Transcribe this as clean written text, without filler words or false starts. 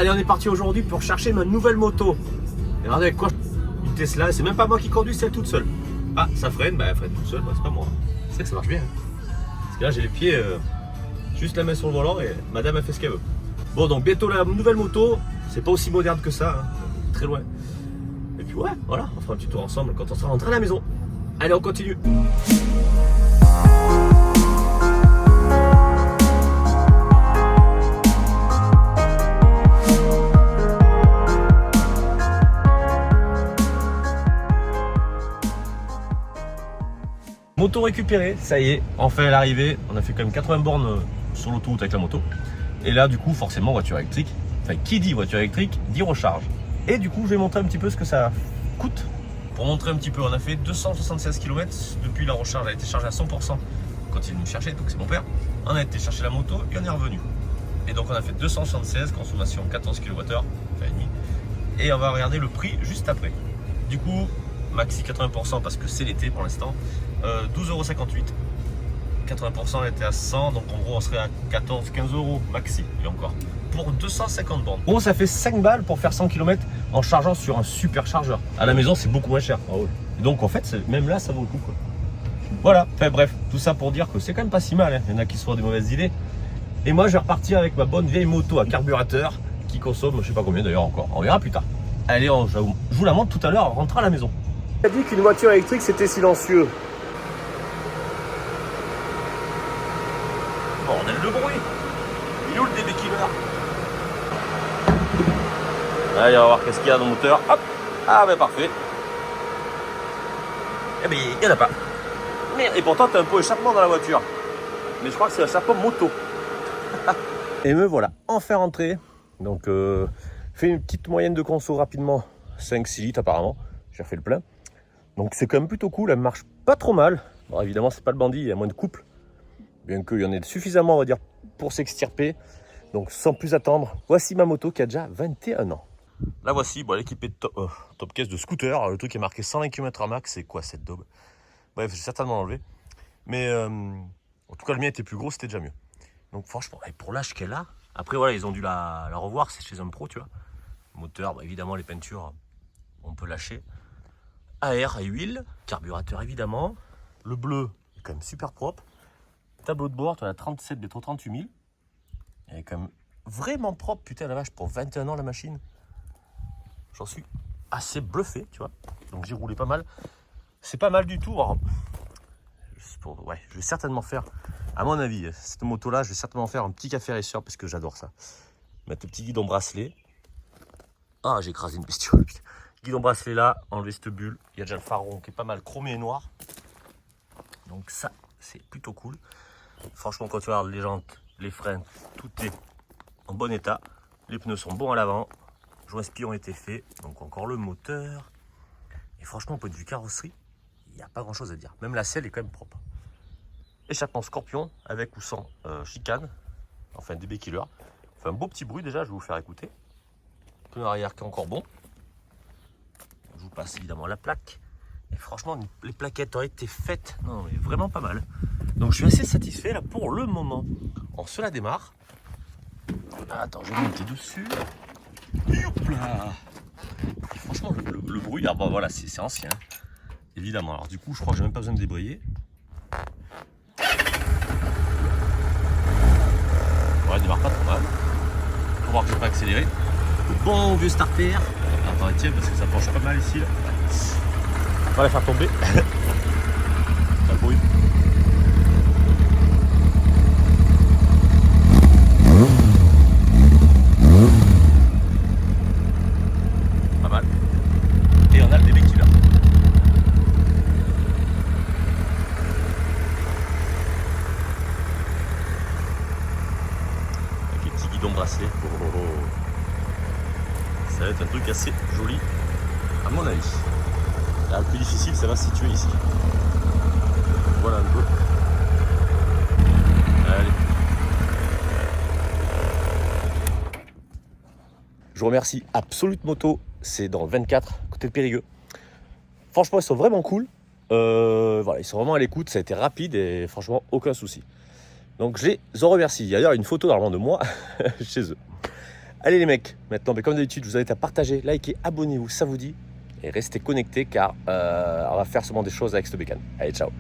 Allez, on est parti aujourd'hui pour chercher ma nouvelle moto. Et regardez avec quoi une Tesla, c'est même pas moi qui conduis, c'est elle toute seule. Ah, ça freine, bah elle freine toute seule, bah, c'est pas moi. C'est que ça marche bien. Parce que là j'ai les pieds, juste la main sur le volant et madame elle fait ce qu'elle veut. Bon, donc bientôt la nouvelle moto, c'est pas aussi moderne que ça, hein. Très loin. Et puis ouais, voilà, on fera un petit tour ensemble quand on sera rentré à la maison. Allez, on continue. Moto récupérée, ça y est, enfin elle est arrivée. On a fait quand même 80 bornes sur l'autoroute avec la moto. Et là du coup forcément voiture électrique. Enfin qui dit voiture électrique dit recharge. Et du coup je vais montrer un petit peu ce que ça coûte. Pour montrer un petit peu, on a fait 276 km depuis la recharge. Elle a été chargée à 100% quand il est venu me chercher, donc c'est mon père. On a été chercher la moto et on est revenu. Et donc on a fait 276, consommation 14 kWh, enfin et demi. Et on va regarder le prix juste après. Du coup, maxi 80% parce que c'est l'été pour l'instant. 12,58 €. 80% elle était à 100, donc en gros on serait à 14-15 € maxi, et encore. Pour 250 bornes. Bon, ça fait 5 balles pour faire 100 km en chargeant sur un super chargeur. À la maison c'est beaucoup moins cher. Donc en fait, même là ça vaut le coup quoi. Voilà, enfin bref, tout ça pour dire que c'est quand même pas si mal, hein. Il y en a qui se font des mauvaises idées. Et moi je vais repartir avec ma bonne vieille moto à carburateur qui consomme je sais pas combien d'ailleurs encore. On verra plus tard. Allez, je vous la montre tout à l'heure en rentrant à la maison. Il a dit qu'une voiture électrique c'était silencieux. Bordel de bruit. Il est où le DB Killer? Allez, on va voir qu'est-ce qu'il y a dans le moteur. Hop. Ah ben parfait. Eh ben il n'y en a pas. Merde. Et pourtant tu as un pot échappement dans la voiture. Mais je crois que c'est l'échappement moto. Et me voilà enfin rentré. Donc fait une petite moyenne de conso rapidement. 5-6 litres apparemment. J'ai refait le plein. Donc c'est quand même plutôt cool. Elle marche pas trop mal. Bon évidemment c'est pas le bandit, il y a moins de couple. Bien qu'il y en ait suffisamment on va dire pour s'extirper. Donc sans plus attendre, voici ma moto qui a déjà 21 ans. La voici, bon, elle est équipée de top caisse de scooter. Le truc est marqué 120 km/h max, c'est quoi cette daube? Bref, j'ai certainement enlevé. Mais en tout cas le mien était plus gros, c'était déjà mieux. Donc franchement, pour l'âge qu'elle a, après voilà, ils ont dû la revoir, c'est chez un pro, tu vois. Moteur, bah, évidemment les peintures, on peut lâcher. Air et huile, carburateur évidemment. Le bleu est quand même super propre. Tableau de bord, tu as 37 bientôt 38 000. Elle est quand même vraiment propre, putain la vache, pour 21 ans la machine. J'en suis assez bluffé, tu vois. Donc j'ai roulé pas mal. C'est pas mal du tout. Alors, ouais, je vais certainement faire, à mon avis, cette moto-là, je vais certainement faire un petit café racer parce que j'adore ça. Mettre le petit guidon bracelet. Ah, j'ai écrasé une bestiole. Guidon bracelet là, enlever cette bulle. Il y a déjà le phare rond qui est pas mal chromé et noir. Donc ça, c'est plutôt cool. Franchement, quand tu regardes les jantes, les freins, tout est en bon état. Les pneus sont bons à l'avant. Joints spions ont été faits. Donc encore le moteur. Et franchement, au point de vue carrosserie, il n'y a pas grand chose à dire. Même la selle est quand même propre. Échappement Scorpion avec ou sans chicane. Enfin DB Killer. Fait un beau petit bruit déjà, je vais vous faire écouter. Pneu arrière qui est encore bon. Je vous passe évidemment la plaque. Et franchement, les plaquettes ont été faites. Non, mais vraiment pas mal. Donc je suis assez satisfait là pour le moment. On se la démarre. Attends, je vais monter dessus. Hop là. Et franchement, le bruit, ah bah voilà, c'est ancien. Évidemment. Alors du coup, je crois que j'ai même pas besoin de débrayer. Ouais, elle démarre pas trop mal. Faut voir que je vais pas accélérer. Le bon vieux starter. Attends, tiens, parce que ça penche pas mal ici là. On va la faire tomber. Ça bruit. Pas mal. Et on a le DB Killer. Avec les petits guidons bracelets. Ça va être un truc assez joli, à mon avis. Là, le plus difficile, ça va se situer ici. Voilà un peu. Allez. Je vous remercie Absolute Moto, c'est dans le 24, côté de Périgueux. Franchement, ils sont vraiment cool. Voilà, ils sont vraiment à l'écoute, ça a été rapide et franchement, aucun souci. Donc je les en remercie. Il y a d'ailleurs une photo normalement de moi chez eux. Allez les mecs, maintenant, mais comme d'habitude, je vous invite à partager, liker, abonnez-vous, ça vous dit. Et restez connectés car on va faire sûrement des choses avec ce bécane. Allez, ciao.